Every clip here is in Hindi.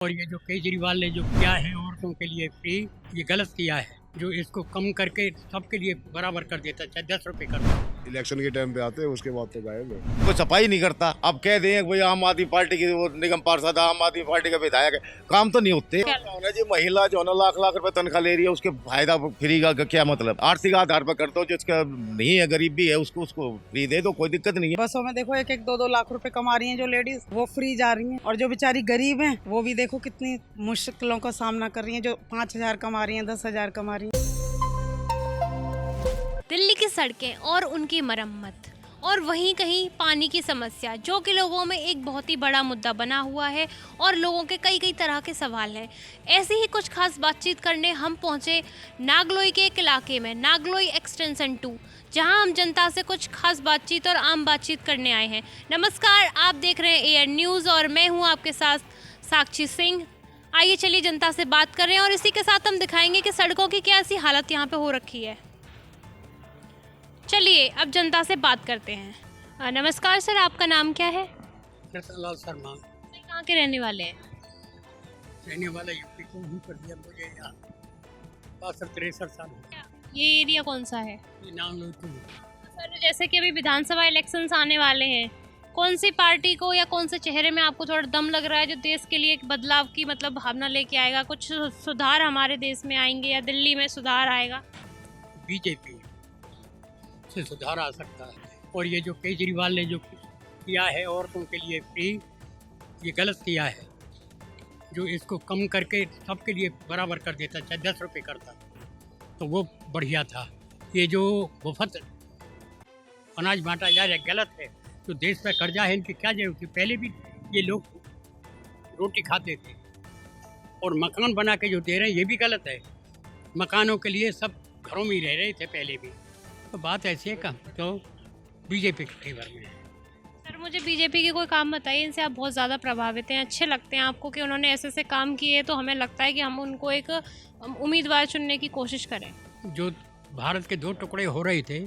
और ये जो केजरीवाल ने जो किया है औरतों के लिए फ्री, ये गलत किया है। जो इसको कम करके सबके लिए बराबर कर देता, चाहे 10 रुपए कर दो। इलेक्शन के टाइम पे आते हैं, उसके बाद तो गायब है। कोई सफाई नहीं करता। अब कह दें भाई आम आदमी पार्टी की वो निगम पार्षद आम आदमी पार्टी का विधायक है, काम तो नहीं होते। जो महिला जो है लाख लाख रुपए तनख्वाह ले रही है, उसके फायदा फ्री का क्या मतलब? आर्थिक आधार पर कर दो, जिसका नहीं है गरीब भी है उसको फ्री दे दो, कोई दिक्कत नहीं है। बसों में देखो 1-1 2-2 लाख रुपए कमा रही हैं जो लेडीज, वो फ्री जा रही हैं। और जो बेचारी गरीब हैं वो भी देखो कितनी मुश्किलों का सामना कर रही हैं, जो 5,000 कमा रही हैं, 10,000 कमा रही हैं। दिल्ली की सड़कें और उनकी मरम्मत, और वहीं कहीं पानी की समस्या, जो कि लोगों में एक बहुत ही बड़ा मुद्दा बना हुआ है और लोगों के कई कई तरह के सवाल हैं। ऐसी ही कुछ खास बातचीत करने हम पहुंचे नागलोई के एक इलाके में, नागलोई एक्सटेंशन 2, जहां हम जनता से कुछ खास बातचीत और आम बातचीत करने आए हैं। नमस्कार, आप देख रहे हैं एयर न्यूज़ और मैं हूं आपके साथ साक्षी सिंह। आइए चलिए जनता से बात कर रहे हैं और इसी के साथ हम दिखाएंगे कि सड़कों की क्या ऐसी हालत यहाँ पे हो रखी है। चलिए अब जनता से बात करते हैं। नमस्कार सर, आपका नाम क्या है? लाल शर्मा। कहाँ के रहने वाले हैं? रहने वाला यूपी को ही कर दिया मुझे यहाँ 62-63 साल हो गए। ये एरिया कौन सा है? ये नाम लो तुम। सर जैसे कि अभी विधानसभा इलेक्शंस आने वाले हैं, कौन सी पार्टी को या कौन से चेहरे में आपको थोड़ा दम लग रहा है जो देश के लिए एक बदलाव की मतलब भावना लेके आएगा, कुछ सुधार हमारे देश में आएंगे या दिल्ली में सुधार आएगा? बीजेपी से सुधार आ सकता है। और ये जो केजरीवाल ने जो किया है औरतों के लिए फ्री, ये गलत किया है। जो इसको कम करके सबके लिए बराबर कर देता, चाहे 10 रुपए करता, तो वो बढ़िया था। ये जो मुफ्त अनाज बांटा जा रहा है गलत है। जो देश पे कर्जा है इनकी क्या जरूरत थी? पहले भी ये लोग रोटी खाते थे और मकान बना के जो दे रहे हैं ये भी गलत है। मकानों के लिए सब घरों में ही रह रहे थे पहले भी। तो बात ऐसी है का तो बीजेपी के फेवर में है। सर मुझे बीजेपी के कोई काम बताइए, इनसे आप बहुत ज़्यादा प्रभावित हैं, अच्छे लगते हैं आपको कि उन्होंने ऐसे ऐसे काम किए, तो हमें लगता है कि हम उनको एक उम्मीदवार चुनने की कोशिश करें। जो भारत के 2 टुकड़े हो रहे थे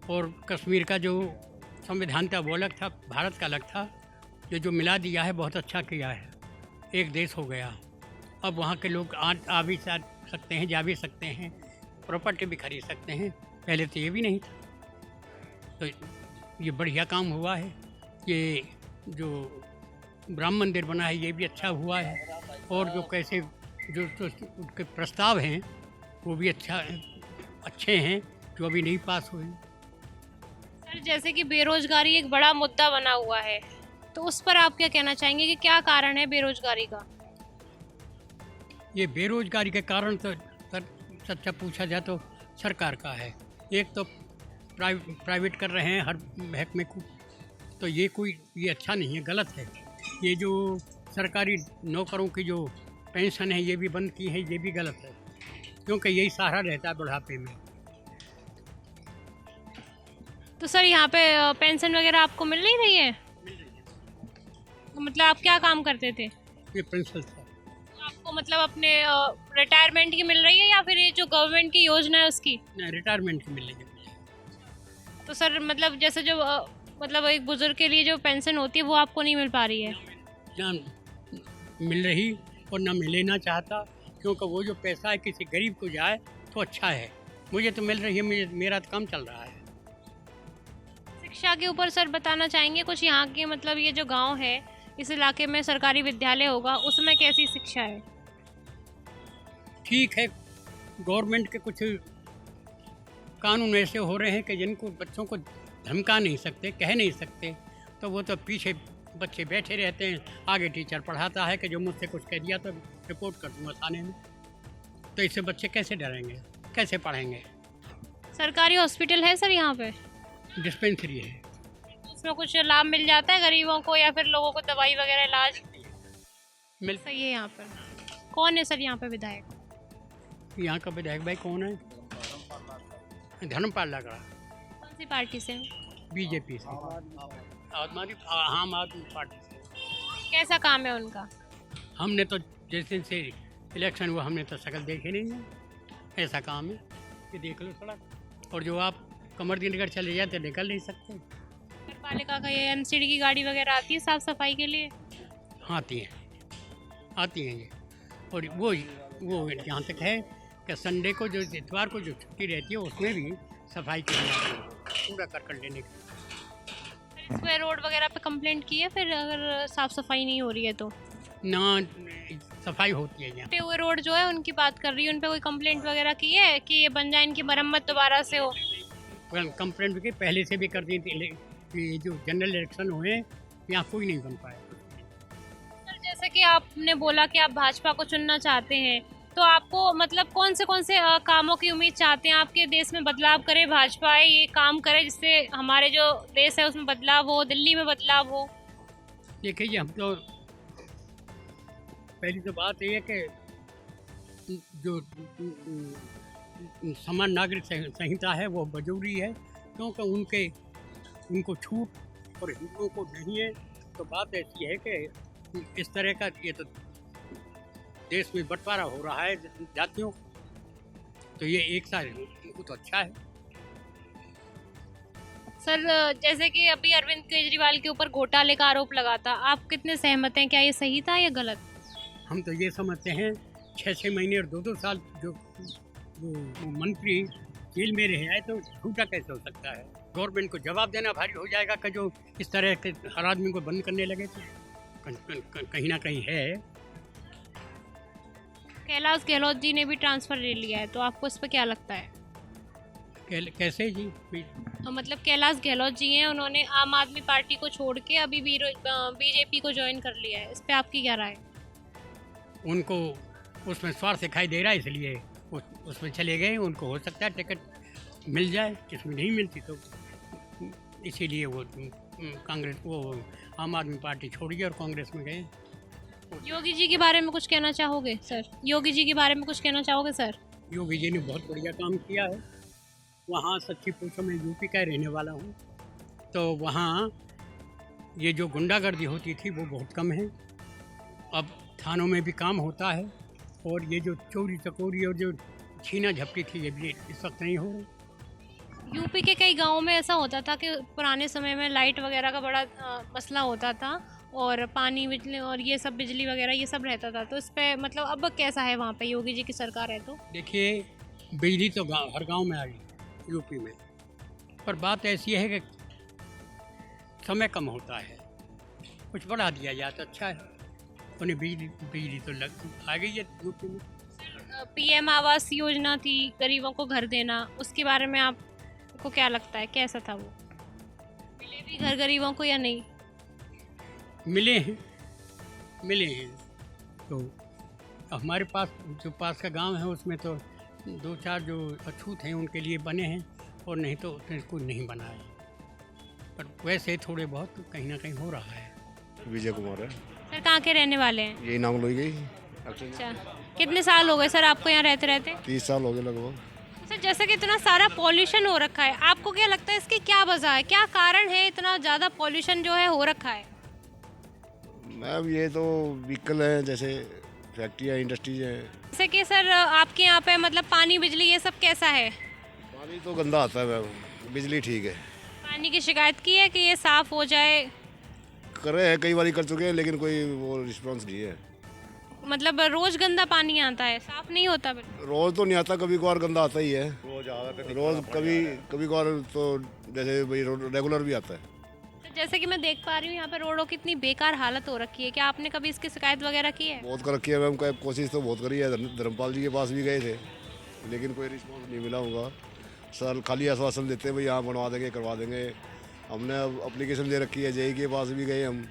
और कश्मीर का जो संविधान था वो अलग था, भारत का अलग था। जो मिला दिया है बहुत अच्छा किया है, एक देश हो गया। अब वहाँ के लोग आ भी सकते हैं, जा भी सकते हैं, प्रॉपर्टी भी खरीद सकते हैं। पहले तो ये भी नहीं था। तो ये बढ़िया काम हुआ है। ये जो राम मंदिर बना है ये भी अच्छा हुआ है। और जो कैसे जो उनके प्रस्ताव हैं वो भी अच्छे हैं जो अभी नहीं पास हुए। सर जैसे कि बेरोजगारी एक बड़ा मुद्दा बना हुआ है, तो उस पर आप क्या कहना चाहेंगे कि क्या कारण है बेरोजगारी का? ये बेरोजगारी के कारण तो सच्चा पूछा जाए तो सरकार का है। एक तो प्राइवेट कर रहे हैं हर महकमे को, तो ये अच्छा नहीं है, गलत है। ये जो सरकारी नौकरों की जो पेंशन है ये भी बंद की है, ये भी गलत है, क्योंकि यही सहारा रहता है बुढ़ापे में। तो सर यहाँ पे पेंशन वगैरह आपको मिल नहीं रही है? तो मतलब आप क्या काम करते थे? ये प्रिंसिपल था। तो आपको मतलब अपने रिटायरमेंट की मिल रही है या फिर ये जो गवर्नमेंट की योजना है उसकी? नहीं, रिटायरमेंट की मिल रही है। तो सर मतलब जैसे जो मतलब एक बुजुर्ग के लिए जो पेंशन होती है वो आपको नहीं मिल पा रही है? ना मिल रही और ना मैं लेना चाहता, क्योंकि वो जो पैसा है किसी गरीब को जाए तो अच्छा है। मुझे तो मिल रही है, मेरा तो काम चल रहा है। शिक्षा के ऊपर सर बताना चाहेंगे कुछ? यहाँ के मतलब ये जो गांव है, इस इलाके में सरकारी विद्यालय होगा, उसमें कैसी शिक्षा है? ठीक है, गवर्नमेंट के कुछ कानून ऐसे हो रहे हैं कि जिनको बच्चों को धमका नहीं सकते, कह नहीं सकते, तो वो तो पीछे बच्चे बैठे रहते हैं। आगे टीचर पढ़ाता है कि जो मुझसे कुछ कह दिया तो रिपोर्ट कर दूँगा थाने में। तो इससे बच्चे कैसे डरेंगे, कैसे पढ़ेंगे? सरकारी हॉस्पिटल है सर यहाँ पे? डिस्पेंसरी है। उसमें कुछ लाभ मिल जाता है गरीबों को या फिर लोगों को दवाई वगैरह इलाज मिल सही है यहाँ पर? कौन है सर यहाँ पे विधायक? यहाँ का विधायक भाई कौन है? धर्मपाल लग रहा। कौन सी पार्टी से? बीजेपी से, आम आदमी पार्टी से। कैसा काम है उनका? हमने तो जिस दिन से इलेक्शन हुआ हमने तो शक्ल देखी नहीं है। ऐसा काम है कि देख लो सड़क, और जो आप कमर दिन कर चले जाते निकल नहीं सकते। नगर पालिका का ये एमसीडी की गाड़ी वगैरह आती है साफ सफाई के लिए? हाँ आती है, आती हैं ये। और वो जहाँ तक है कि संडे को जो इतवार को जो छुट्टी रहती है उसमें भी सफाई की जाती है, कूड़ा करकट लेने की। इस पे रोड वगैरह पे कंप्लेंट की है फिर अगर साफ सफाई नहीं हो रही है तो? ना सफाई होती है यहाँ। टूटे हुए रोड जो है उनकी बात कर रही है, उन पे कोई कंप्लेंट वगैरह की है कि ये बन जाए, इनकी मरम्मत दोबारा से हो? कंप्लेंट की पहले से भी कर दी थी कि जो जनरल इलेक्शन हुए यहाँ कोई नहीं बन पाया। सर जैसे कि आपने बोला कि आप भाजपा को चुनना चाहते हैं, तो आपको मतलब कौन से कामों की उम्मीद चाहते हैं? आपके देश में बदलाव करे भाजपा, ये काम करे जिससे हमारे जो देश है उसमें बदलाव हो, दिल्ली में बदलाव हो? देखिए हम तो पहली तो बात ये है कि जो समान नागरिक संहिता है वो जरूरी है, क्योंकि उनको छूट और हिंदुओं को नहीं है। तो बात ऐसी है कि इस तरह का ये तो देश में बंटवारा हो रहा है जातियों, तो ये एक साथ उनको तो अच्छा है। सर जैसे कि अभी अरविंद केजरीवाल के ऊपर घोटाले का आरोप लगा था, आप कितने सहमत हैं? क्या ये सही था या गलत? हम तो ये समझते हैं 6-6 महीने और 2-2 साल जो मंत्री जेल में रहे हैं तो झूठा कैसे हो सकता है? गवर्नमेंट को जवाब देना भारी हो जाएगा कि जो इस तरह के हर आदमी को बंद करने लगे तो कहीं ना कहीं है। कैलाश गहलोत जी ने भी ट्रांसफर ले लिया है, तो आपको इस पर क्या लगता है? कैसे जी? मतलब कैलाश गहलोत जी हैं, उन्होंने आम आदमी पार्टी को छोड़ के अभी भी बीजेपी को ज्वाइन कर लिया है, इस पे आपकी क्या राय है? उनको उसमें स्वार्थ दिखाई दे रहा है इसलिए उसमें चले गए। उनको हो सकता है टिकट मिल जाए, किसमें नहीं मिलती तो इसीलिए वो कांग्रेस वो आम आदमी पार्टी छोड़ गई और कांग्रेस में गए। योगी जी के बारे में कुछ कहना चाहोगे सर? योगी जी के बारे में कुछ कहना चाहोगे सर? योगी जी ने बहुत बढ़िया काम किया है। वहाँ सच्ची पूछो मैं यूपी का रहने वाला हूँ, तो वहाँ ये जो गुंडागर्दी होती थी वो बहुत कम है। अब थानों में भी काम होता है और ये जो चोरी चकोरी और जो छीना झपटी थी ये भी इस वक्त नहीं हो रही। यूपी के कई गांवों में ऐसा होता था कि पुराने समय में लाइट वगैरह का बड़ा मसला होता था और पानी बिजली और ये सब बिजली वगैरह ये सब रहता था, तो इस पे मतलब अब कैसा है वहाँ पे योगी जी की सरकार है तो? देखिए बिजली तो हर गांव में आ गई यूपी में, पर बात ऐसी है कि समय कम होता है, कुछ बढ़ा दिया जाए तो अच्छा है। उन्हें बिजली तो लग आ गई है यूपी में। पीएम आवास योजना थी, गरीबों को घर देना, उसके बारे में आपको क्या लगता है, कैसा था वो? मिले भी घर गरीबों को या नहीं? मिले हैं तो हमारे पास जो पास का गांव है उसमें तो 2-4 जो अछूत हैं उनके लिए बने हैं और नहीं तो उसमें कोई नहीं बना है, पर वैसे थोड़े बहुत कहीं ना कहीं हो रहा है। विजय कुमार है। सर कहाँ के रहने वाले हैं? यही नाम लोई गई। अच्छा, कितने साल हो गए सर आपको यहाँ रहते रहते? 30 साल हो गए लगभग। सर जैसे कि इतना सारा पॉल्यूशन हो रखा है, आपको क्या लगता है इसकी क्या वजह है, क्या कारण है इतना ज़्यादा पॉल्यूशन जो है हो रखा है? मैम ये तो व्हीकल हैं, जैसे फैक्ट्रियाँ इंडस्ट्रीज हैं। जैसे कि सर आपके यहाँ पे मतलब पानी बिजली ये सब कैसा है? पानी तो गंदा आता है मैम, बिजली ठीक है। पानी की शिकायत की है कि ये साफ़ हो जाए? करे हैं, कई बार कर चुके हैं लेकिन कोई वो रिस्पॉन्स नहीं है। मतलब रोज़ गंदा पानी आता है, साफ़ नहीं होता बिल्कुल? रोज़ तो नहीं आता, कभी कभार गंदा आता ही है। रोज़ कभी कभार तो जैसे भाई रेगुलर भी आता है। जैसे कि मैं देख पा रही हूँ यहाँ पे रोडों की इतनी बेकार हालत हो रखी है, क्या आपने कभी इसकी शिकायत वगैरह की है? बहुत कर रखी है मैम, कोशिश तो बहुत करी है, धर्मपाल जी के पास भी गए थे लेकिन कोई रिस्पॉन्स नहीं मिला होगा। सर खाली आश्वासन देते हैं भाई यहाँ बनवा देंगे करवा देंगे। हमने अब एप्लीकेशन दे रखी है, जेई के पास भी गए हम,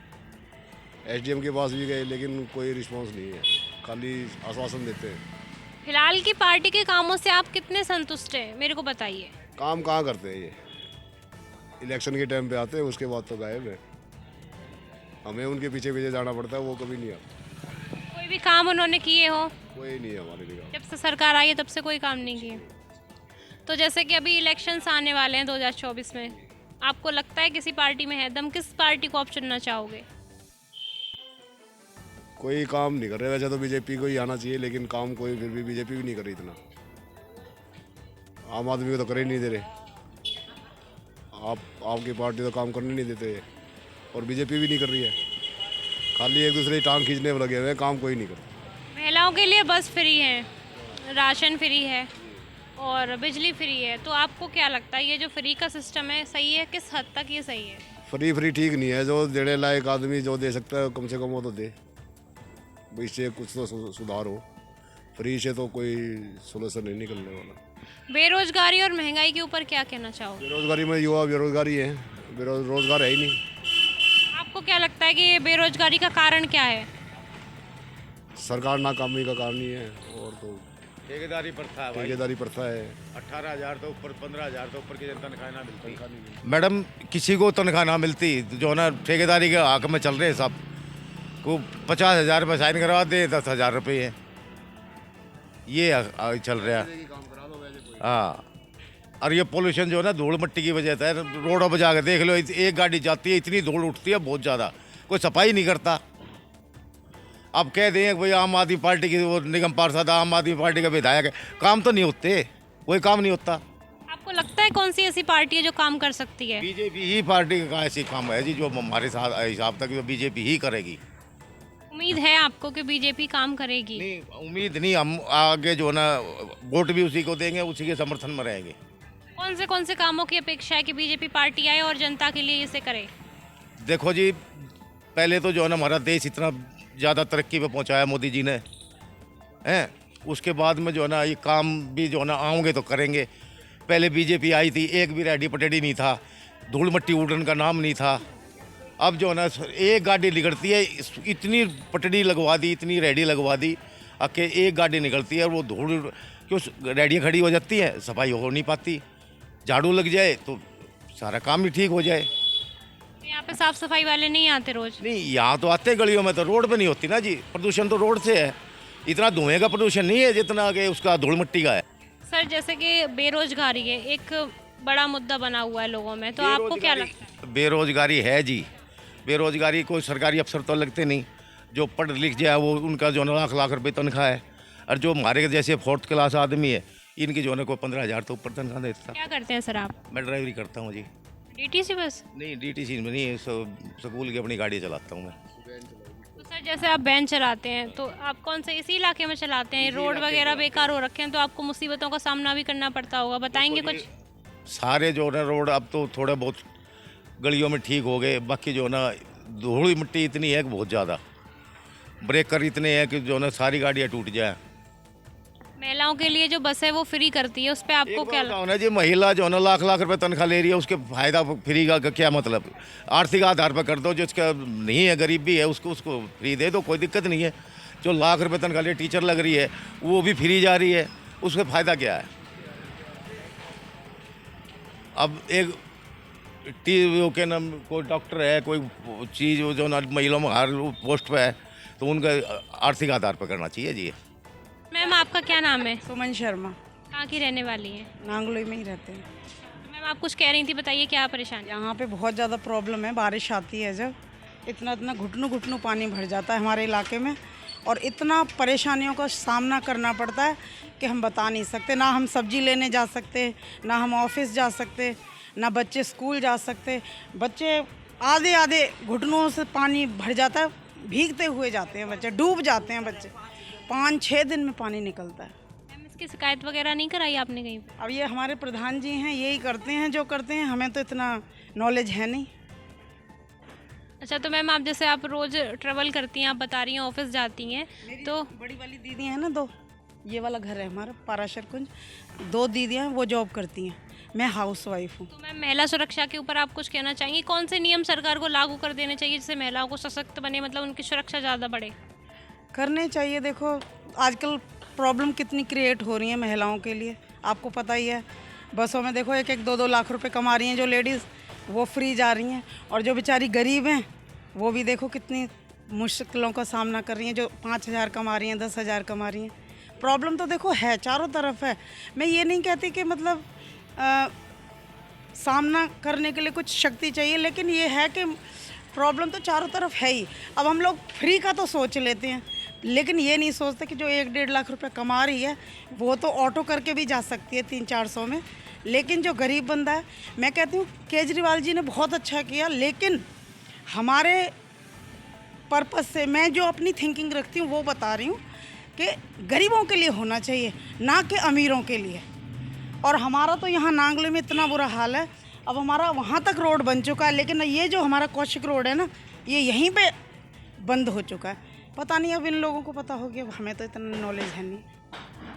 एसडीएम के पास भी गए लेकिन कोई रिस्पॉन्स नहीं है, खाली आश्वासन देते हैं। फिलहाल की पार्टी के कामों से आप कितने संतुष्ट हैं, मेरे को बताइए। काम कहाँ करते हैं ये, इलेक्शन के टाइम पे आते हैं उसके बाद तो गायब है। हमें उनके पीछे पीछे जाना पड़ता है, वो कभी नहीं आता। कोई भी काम उन्होंने किए हो? कोई नहीं है हमारे लिए। जब से सरकार आई है तब से कोई काम नहीं किए। तो जैसे कि अभी इलेक्शंस आने वाले हैं 2024 में, आपको लगता है किसी पार्टी में है दम, किस पार्टी को आप चुनना चाहोगे? कोई काम नहीं कर रहे, वैसे तो बीजेपी को ही आना चाहिए लेकिन काम कोई फिर भी बीजेपी भी नहीं कर रही इतना। आम आदमी को तो कर ही नहीं दे रहे। आपकी पार्टी तो काम करने नहीं देते और बीजेपी भी नहीं कर रही है। खाली एक दूसरे की टांग खींचने में लगे हुए हैं, काम कोई नहीं करता। महिलाओं के लिए बस फ्री है, राशन फ्री है और बिजली फ्री है, तो आपको क्या लगता है ये जो फ्री का सिस्टम है सही है? किस हद तक ये सही है? फ्री ठीक नहीं है। जो देने लायक आदमी जो दे सकता है कम से कम वो तो दे, भाई इससे कुछ तो सुधार हो। फ्री से तो कोई सोल्यूशन नहीं निकलने वाला। बेरोजगारी और महंगाई के ऊपर क्या कहना चाहोगे? बेरोजगारी में युवा बेरोजगारी है, रोजगार है ही नहीं। आपको क्या लगता है कि ये बेरोजगारी का कारण क्या है? सरकार नाकामी का कारण ही है, और तो ठेकेदारी प्रथा है भाई। ठेकेदारी प्रथा है। 18,000 तो ऊपर, 15,000 तो ऊपर की तनख्वाह ना मिलती। मैडम किसी को तनख्वाह ना मिलती, जो है ना ठेकेदारी के हक में चल रहे हैं सब। को 50,000 रुपये साइन करवा दे, 10,000 रुपये है, ये चल रहा है। हाँ, और ये पोल्यूशन जो है ना धूल मिट्टी की वजह से, रोडों पर जाकर देख लो, एक गाड़ी जाती है इतनी धूल उठती है बहुत ज़्यादा, कोई सफाई नहीं करता। अब कह दें कि भाई आम आदमी पार्टी की वो निगम पार्षद आम आदमी पार्टी का विधायक है, काम तो नहीं होते, कोई काम नहीं होता। आपको लगता है कौन सी ऐसी पार्टी है जो काम कर सकती है? बीजेपी ही पार्टी का ऐसी काम है जी, जो हमारे साथ हिसाब तक बीजेपी ही करेगी। उम्मीद है आपको कि बीजेपी काम करेगी? नहीं, उम्मीद नहीं, हम आगे जो ना वोट भी उसी को देंगे, उसी के समर्थन में रहेंगे। कौन से कामों की अपेक्षा है कि बीजेपी पार्टी आए और जनता के लिए इसे करे? देखो जी, पहले तो जो है ना हमारा देश इतना ज़्यादा तरक्की पे पहुंचाया मोदी जी ने, हैं, उसके बाद में जो है ना ये काम भी जो है ना आओगे तो करेंगे। पहले बीजेपी आई थी, एक भी रेडी पटेडी नहीं था, धूल मिट्टी उड़न का नाम नहीं था। अब जो है ना एक गाड़ी निकलती है, इतनी पटड़ी लगवा दी, इतनी रेडी लगवा दी, आके एक गाड़ी निकलती है और वो धूल क्यों रेडियाँ खड़ी हो जाती हैं, सफाई हो नहीं पाती। झाड़ू लग जाए तो सारा काम ही ठीक हो जाए। यहाँ पे साफ सफाई वाले नहीं आते रोज? नहीं, यहाँ तो आते गलियों में, तो रोड पे नहीं होती ना जी। प्रदूषण तो रोड से है, इतना धुएं का प्रदूषण नहीं है जितना कि उसका धूल मिट्टी का है। सर, जैसे कि बेरोजगारी है एक बड़ा मुद्दा बना हुआ है लोगों में, तो आपको क्या लगता है? बेरोजगारी है जी, बेरोजगारी कोई सरकारी अफसर तो लगते नहीं, जो पढ़ लिख जाए वो उनका जो लाख लाख रुपये तनख्वाह है, और जो हमारे जैसे 4th क्लास आदमी है इनकी जो है कोई 15,000 तो ऊपर तनख्वाह देता। क्या करते हैं सर आप? मैं ड्राइवरी करता हूँ जी। DTC bus? नहीं, डीटीसी में नहीं, स्कूल की अपनी गाड़ी चलाता हूँ मैं। तो सर जैसे आप वैन चलाते हैं तो आप कौन से इसी इलाके में चलाते हैं? रोड वगैरह बेकार हो रखे हैं तो आपको मुसीबतों का सामना भी करना पड़ता होगा, बताएंगे कुछ? सारे जो है रोड अब तो थोड़े बहुत गलियों में ठीक हो गए, बाकी जो ना धूल मिट्टी इतनी है कि बहुत ज़्यादा, ब्रेकर इतने हैं कि जो ना सारी गाड़ियाँ टूट जाए। महिलाओं के लिए जो बस है वो फ्री करती है, उस पर आपको क्या लगता है जी? महिला जो ना लाख लाख रुपए तनख्वाह ले रही है, उसके फायदा फ्री का क्या मतलब? आर्थिक आधार पर कर दो, जिसका नहीं है गरीब भी है उसको फ्री दे दो, कोई दिक्कत नहीं है। जो लाख रुपए तनख्वाह ले टीचर लग रही है वो भी फ्री जा रही है, उसका फ़ायदा क्या है? अब एक के नाम कोई डॉक्टर है, कोई चीज़ जो ना महिलाओं में हर पोस्ट पे है, तो उनका आर्थिक आधार पर करना चाहिए जी। मैम आपका क्या नाम है? सुमन शर्मा, कहाँ की रहने वाली हैं? नांगलोई में ही रहते हैं। तो मैम आप कुछ कह रही थी, बताइए क्या परेशानी? यहाँ पे बहुत ज़्यादा प्रॉब्लम है, बारिश आती है जब इतना घुटनों पानी भर जाता है हमारे इलाके में, और इतना परेशानियों का सामना करना पड़ता है कि हम बता नहीं सकते। ना हम सब्जी लेने जा सकते, ना हम ऑफिस जा सकते, ना बच्चे स्कूल जा सकते। बच्चे आधे घुटनों से पानी भर जाता है, भीगते हुए जाते हैं बच्चे, डूब जाते हैं बच्चे, 5-6 दिन में पानी निकलता है। मैम इसकी शिकायत वगैरह नहीं कराई आपने कहीं पे? अब ये हमारे प्रधान जी हैं, यही करते हैं जो करते हैं, हमें तो इतना नॉलेज है नहीं। अच्छा, तो मैम आप जैसे आप रोज़ ट्रेवल करती हैं, आप बता रही हैं ऑफिस जाती हैं, तो बड़ी वाली दीदी हैं ना 2, ये वाला घर है हमारा पाराशर कुंज, 2 दीदियाँ वो जॉब करती हैं, मैं हाउस वाइफ हूँ। तो मैम महिला सुरक्षा के ऊपर आप कुछ कहना चाहेंगी? कौन से नियम सरकार को लागू कर देने चाहिए जिससे महिलाओं को सशक्त बने, मतलब उनकी सुरक्षा ज़्यादा बढ़े? करने चाहिए। देखो आजकल प्रॉब्लम कितनी क्रिएट हो रही है महिलाओं के लिए, आपको पता ही है। बसों में देखो 1-2 लाख रुपए कमा रही हैं जो लेडीज़, वो फ्री जा रही हैं, और जो बेचारी गरीब हैं वो भी देखो कितनी मुश्किलों का सामना कर रही हैं, जो 5,000 कमा रही हैं, 10,000 कमा रही हैं। प्रॉब्लम तो देखो है, चारों तरफ है। मैं ये नहीं कहती कि मतलब सामना करने के लिए कुछ शक्ति चाहिए, लेकिन ये है कि प्रॉब्लम तो चारों तरफ है ही। अब हम लोग फ्री का तो सोच लेते हैं, लेकिन ये नहीं सोचते कि जो 1-1.5 लाख रुपए कमा रही है वो तो ऑटो करके भी जा सकती है 300-400 में, लेकिन जो गरीब बंदा है, मैं कहती हूँ केजरीवाल जी ने बहुत अच्छा किया, लेकिन हमारे पर्पस से मैं जो अपनी थिंकिंग रखती हूँ वो बता रही हूँ कि गरीबों के लिए होना चाहिए, ना कि अमीरों के लिए। और हमारा तो यहाँ नांगलो में इतना बुरा हाल है, अब हमारा वहाँ तक रोड बन चुका है, लेकिन ये जो हमारा कौशिक रोड है ना, ये यहीं पे बंद हो चुका है। पता नहीं अब इन लोगों को पता होगी, अब हमें तो इतना नॉलेज है नहीं।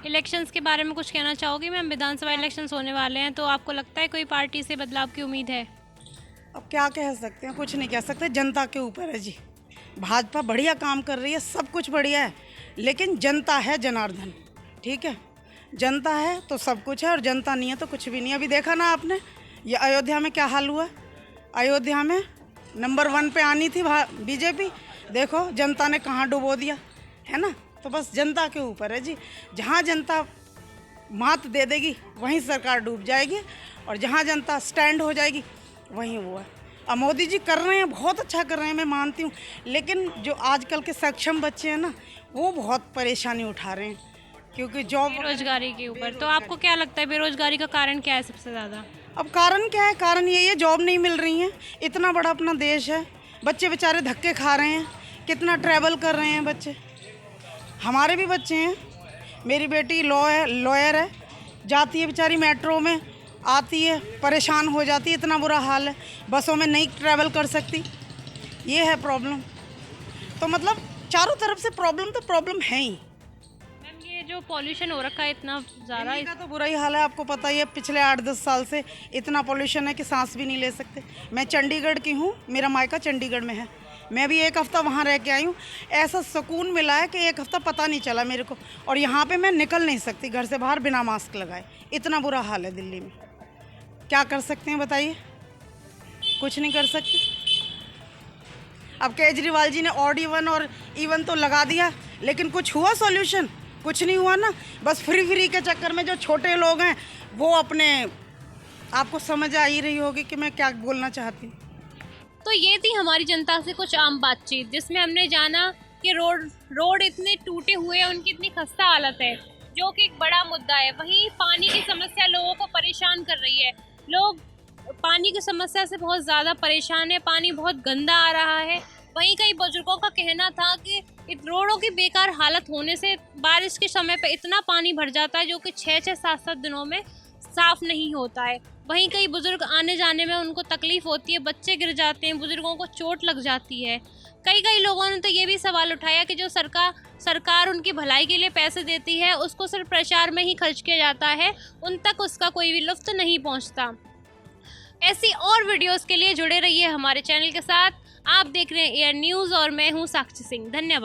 इलेक्शंस के बारे में कुछ कहना चाहोगे मैम? विधानसभा इलेक्शंस होने वाले हैं, तो आपको लगता है कोई पार्टी से बदलाव की उम्मीद है? अब क्या कह सकते हैं, कुछ नहीं कह सकते, जनता के ऊपर है जी। भाजपा बढ़िया काम कर रही है, सब कुछ बढ़िया है, लेकिन जनता है जनार्दन, ठीक है। जनता है तो सब कुछ है, और जनता नहीं है तो कुछ भी नहीं। अभी देखा ना आपने, ये अयोध्या में क्या हाल हुआ। अयोध्या में नंबर 1 पे आनी थी बीजेपी, देखो जनता ने कहाँ डुबो दिया, है ना। तो बस जनता के ऊपर है जी। जहाँ जनता मात दे देगी वहीं सरकार डूब जाएगी, और जहाँ जनता स्टैंड हो जाएगी वहीं वो है। अब मोदी जी कर रहे हैं, बहुत अच्छा कर रहे हैं, मैं मानती हूँ, लेकिन जो आजकल के सक्षम बच्चे हैं ना, वो बहुत परेशानी उठा रहे हैं, क्योंकि जॉब बेरोजगारी के ऊपर। तो आपको क्या लगता है बेरोजगारी का कारण क्या है सबसे ज़्यादा? अब कारण क्या है, कारण यही है, जॉब नहीं मिल रही है। इतना बड़ा अपना देश है, बच्चे बेचारे धक्के खा रहे हैं, कितना ट्रैवल कर रहे हैं बच्चे। हमारे भी बच्चे हैं, मेरी बेटी लॉयर है, जाती है बेचारी मेट्रो में, आती है परेशान हो जाती है, इतना बुरा हाल है, बसों में नहीं ट्रैवल कर सकती, ये है प्रॉब्लम। तो मतलब चारों तरफ से प्रॉब्लम है ही। मैम ये जो पॉल्यूशन हो रखा है इतना ज़्यादा, दिल्ली का तो बुरा ही हाल है, आपको पता ही है, पिछले 8-10 साल से इतना पॉल्यूशन है कि सांस भी नहीं ले सकते। मैं चंडीगढ़ की हूँ, मेरा मायका चंडीगढ़ में है, मैं भी 1 हफ़्ता वहाँ रह के आई हूँ। ऐसा सुकून मिला है कि 1 हफ़्ता पता नहीं चला मेरे को, और यहाँ पे मैं निकल नहीं सकती घर से बाहर बिना मास्क लगाए, इतना बुरा हाल है दिल्ली में। क्या कर सकते हैं बताइए, कुछ नहीं कर सकते। अब केजरीवाल जी ने ऑड इवन और इवन तो लगा दिया, लेकिन कुछ हुआ सॉल्यूशन? कुछ नहीं हुआ ना। बस फ्री के चक्कर में जो छोटे लोग हैं वो अपने, आपको समझ आ ही रही होगी कि मैं क्या बोलना चाहती हूँ। तो ये थी हमारी जनता से कुछ आम बातचीत, जिसमें हमने जाना कि रोड इतने टूटे हुए हैं, उनकी इतनी खस्ता हालत है, जो कि एक बड़ा मुद्दा है। वहीं पानी की समस्या लोगों को परेशान कर रही है, लोग पानी की समस्या से बहुत ज़्यादा परेशान है, पानी बहुत गंदा आ रहा है। वहीं कई बुजुर्गों का कहना था कि रोडों की बेकार हालत होने से बारिश के समय पे इतना पानी भर जाता है जो कि 6-6, 7-7 दिनों में साफ़ नहीं होता है। वहीं कई बुजुर्ग आने जाने में उनको तकलीफ़ होती है, बच्चे गिर जाते हैं, बुजुर्गों को चोट लग जाती है। कई लोगों ने तो ये भी सवाल उठाया कि जो सरकार उनकी भलाई के लिए पैसे देती है, उसको सिर्फ प्रचार में ही खर्च किया जाता है, उन तक उसका कोई भी लुत्फ़ नहीं पहुंचता। ऐसी और वीडियोस के लिए जुड़े रहिए हमारे चैनल के साथ। आप देख रहे हैं एयर न्यूज़ और मैं हूं साक्षी सिंह। धन्यवाद।